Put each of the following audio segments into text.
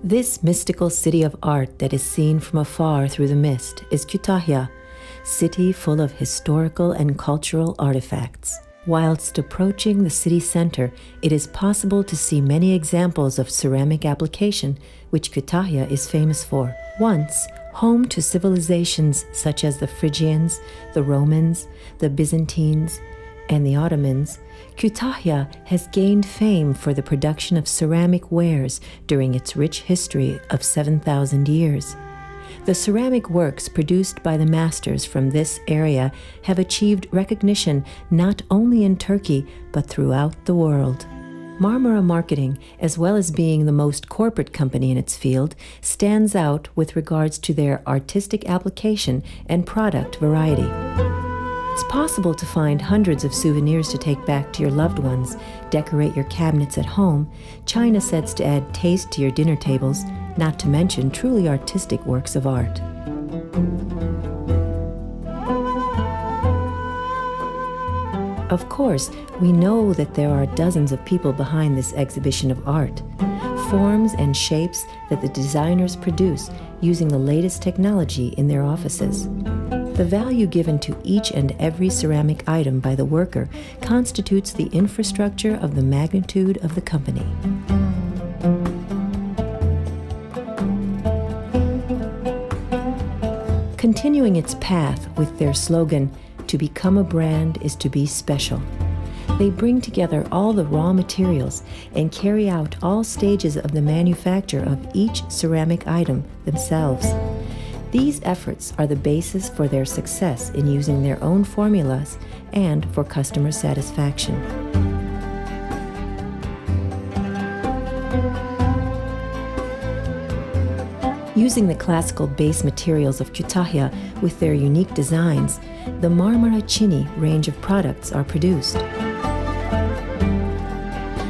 This mystical city of art that is seen from afar through the mist is Kütahya, city full of historical and cultural artifacts. Whilst approaching the city center, it is possible to see many examples of ceramic application, which Kütahya is famous for. Once home to civilizations such as the Phrygians, the Romans, the Byzantines, and the Ottomans, Kütahya has gained fame for the production of ceramic wares during its rich history of 7,000 years. The ceramic works produced by the masters from this area have achieved recognition not only in Turkey, but throughout the world. Marmara Marketing, as well as being the most corporate company in its field, stands out with regards to their artistic application and product variety. It's possible to find hundreds of souvenirs to take back to your loved ones, decorate your cabinets at home, china sets to add taste to your dinner tables, not to mention truly artistic works of art. Of course, we know that there are dozens of people behind this exhibition of art, forms and shapes that the designers produce using the latest technology in their offices. The value given to each and every ceramic item by the worker constitutes the infrastructure of the magnitude of the company. Continuing its path with their slogan, "To become a brand is to be special," they bring together all the raw materials and carry out all stages of the manufacture of each ceramic item themselves. These efforts are the basis for their success in using their own formulas and for customer satisfaction. Using the classical base materials of Kütahya with their unique designs, the Marmara Çini range of products are produced.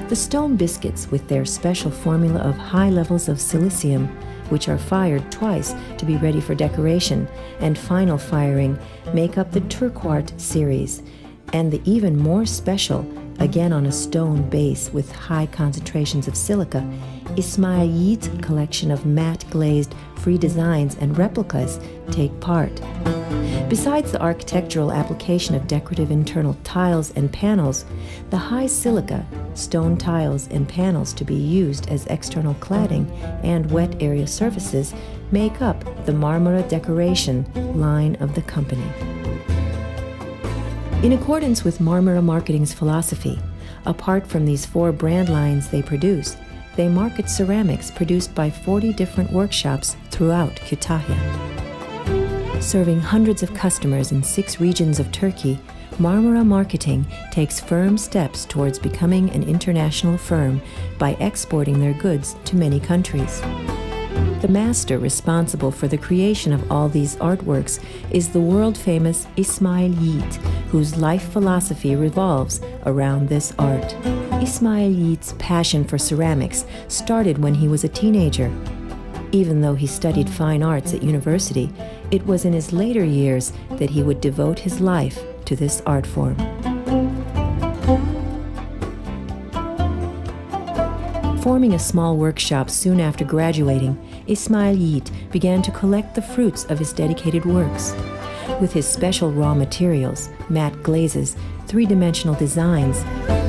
The stone biscuits with their special formula of high levels of silicium, which are fired twice to be ready for decoration, and final firing, make up the TÜRK series, and the even more special, again on a stone base with high concentrations of silica, Ismail Yigit collection of matte glazed free designs and replicas take part. Besides the architectural application of decorative internal tiles and panels, the high silica, stone tiles and panels to be used as external cladding and wet area surfaces make up the Marmara decoration line of the company. In accordance with Marmara Marketing's philosophy, apart from these 4 brand lines they produce, they market ceramics produced by 40 different workshops throughout Kütahya. Serving hundreds of customers in 6 regions of Turkey, Marmara Marketing takes firm steps towards becoming an international firm by exporting their goods to many countries. The master responsible for the creation of all these artworks is the world-famous Ismail Yigit, whose life philosophy revolves around this art. Ismail Yigit's passion for ceramics started when he was a teenager. Even though he studied fine arts at university, it was in his later years that he would devote his life to this art form. Forming a small workshop soon after graduating, Ismail Yigit began to collect the fruits of his dedicated works. With his special raw materials, matte glazes, 3-dimensional designs,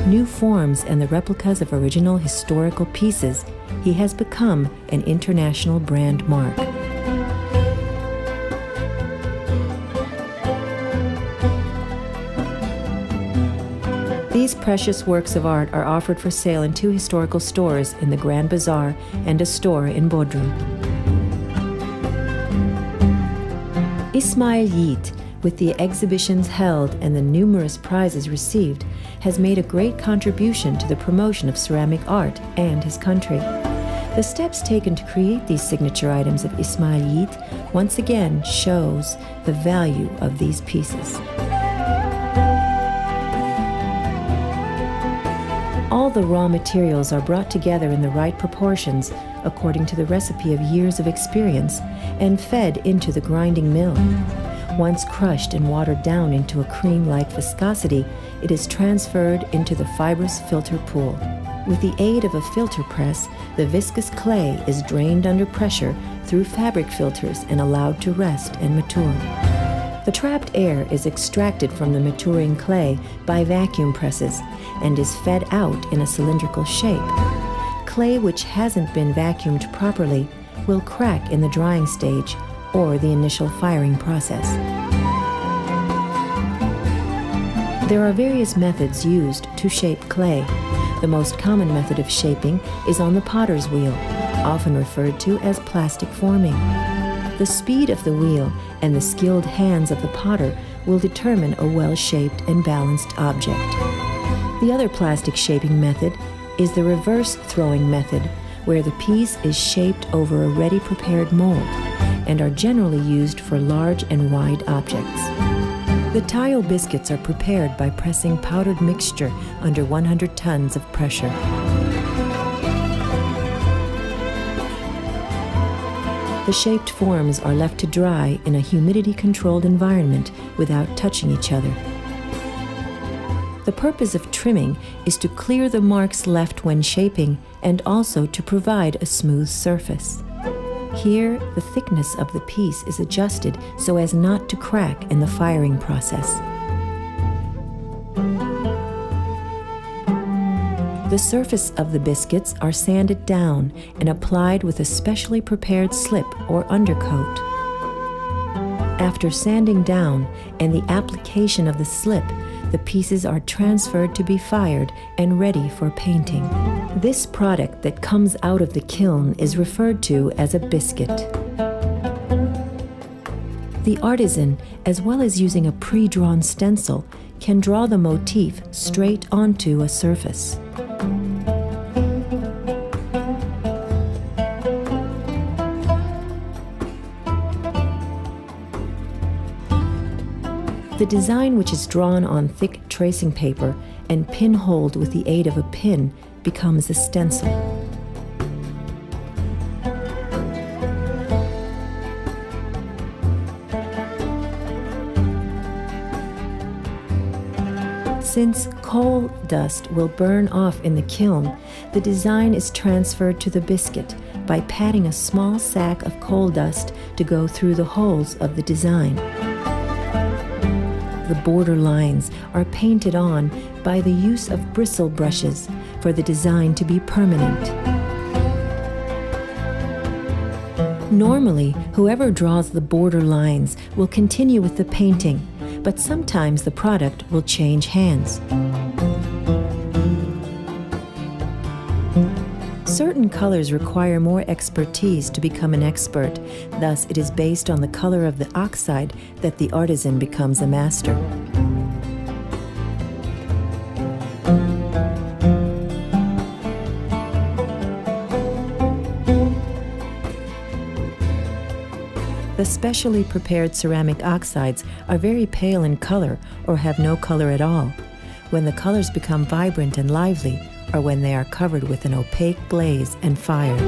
new forms, and the replicas of original historical pieces, he has become an international brand mark. These precious works of art are offered for sale in 2 historical stores in the Grand Bazaar and a store in Bodrum. Ismail Yigit, with the exhibitions held and the numerous prizes received, has made a great contribution to the promotion of ceramic art and his country. The steps taken to create these signature items of Ismail Yigit once again shows the value of these pieces. All the raw materials are brought together in the right proportions according to the recipe of years of experience and fed into the grinding mill. Once crushed and watered down into a cream-like viscosity, it is transferred into the fibrous filter pool. With the aid of a filter press, the viscous clay is drained under pressure through fabric filters and allowed to rest and mature. The trapped air is extracted from the maturing clay by vacuum presses and is fed out in a cylindrical shape. Clay which hasn't been vacuumed properly will crack in the drying stage or the initial firing process. There are various methods used to shape clay. The most common method of shaping is on the potter's wheel, often referred to as plastic forming. The speed of the wheel and the skilled hands of the potter will determine a well-shaped and balanced object. The other plastic shaping method is the reverse throwing method, where the piece is shaped over a ready prepared mold and are generally used for large and wide objects. The tile biscuits are prepared by pressing powdered mixture under 100 tons of pressure. The shaped forms are left to dry in a humidity-controlled environment without touching each other. The purpose of trimming is to clear the marks left when shaping and also to provide a smooth surface. Here, the thickness of the piece is adjusted so as not to crack in the firing process. The surface of the biscuits are sanded down and applied with a specially prepared slip or undercoat. After sanding down and the application of the slip, the pieces are transferred to be fired and ready for painting. This product that comes out of the kiln is referred to as a biscuit. The artisan, as well as using a pre-drawn stencil, can draw the motif straight onto a surface. The design, which is drawn on thick tracing paper and pinholed with the aid of a pin, becomes a stencil. Since coal dust will burn off in the kiln, the design is transferred to the biscuit by patting a small sack of coal dust to go through the holes of the design. The border lines are painted on by the use of bristle brushes for the design to be permanent. Normally, whoever draws the border lines will continue with the painting, but sometimes the product will change hands. Certain colors require more expertise to become an expert. Thus, it is based on the color of the oxide that the artisan becomes a master. The specially prepared ceramic oxides are very pale in color or have no color at all. When the colors become vibrant and lively, or when they are covered with an opaque glaze and fired.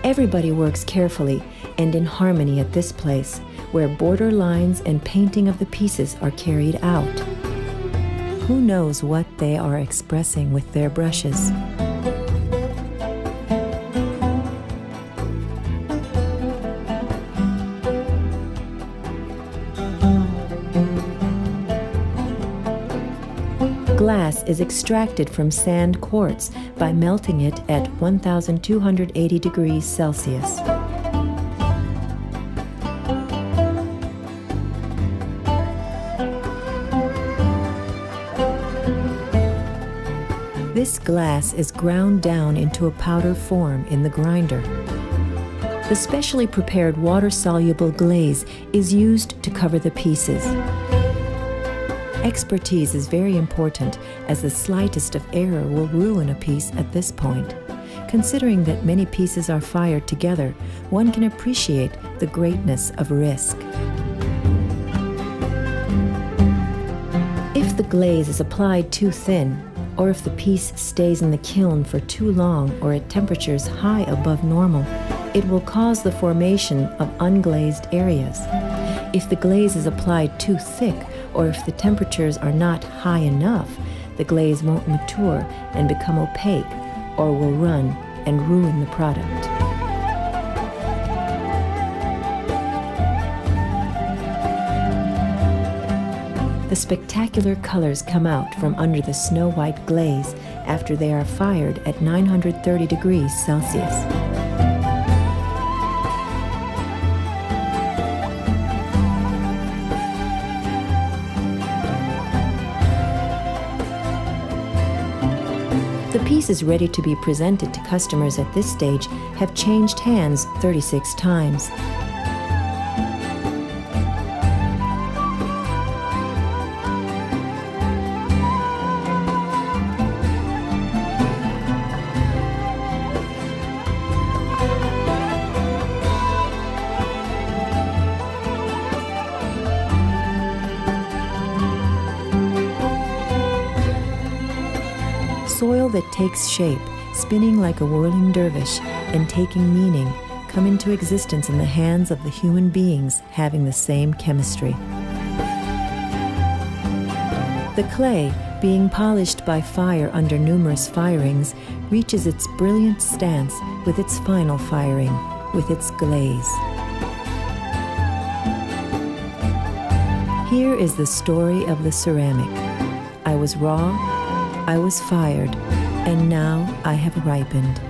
Everybody works carefully and in harmony at this place, where border lines and painting of the pieces are carried out. Who knows what they are expressing with their brushes? Glass is extracted from sand quartz by melting it at 1,280 degrees Celsius. This glass is ground down into a powder form in the grinder. The specially prepared water-soluble glaze is used to cover the pieces. Expertise is very important, as the slightest of error will ruin a piece at this point. Considering that many pieces are fired together, one can appreciate the greatness of risk. If the glaze is applied too thin, or if the piece stays in the kiln for too long or at temperatures high above normal, it will cause the formation of unglazed areas. If the glaze is applied too thick, or if the temperatures are not high enough, the glaze won't mature and become opaque, or will run and ruin the product. The spectacular colors come out from under the snow-white glaze after they are fired at 930 degrees Celsius. The pieces ready to be presented to customers at this stage have changed hands 36 times. Soil that takes shape, spinning like a whirling dervish, and taking meaning, come into existence in the hands of the human beings having the same chemistry. The clay, being polished by fire under numerous firings, reaches its brilliant stance with its final firing, with its glaze. Here is the story of the ceramic. I was raw, I was fired, and now I have ripened.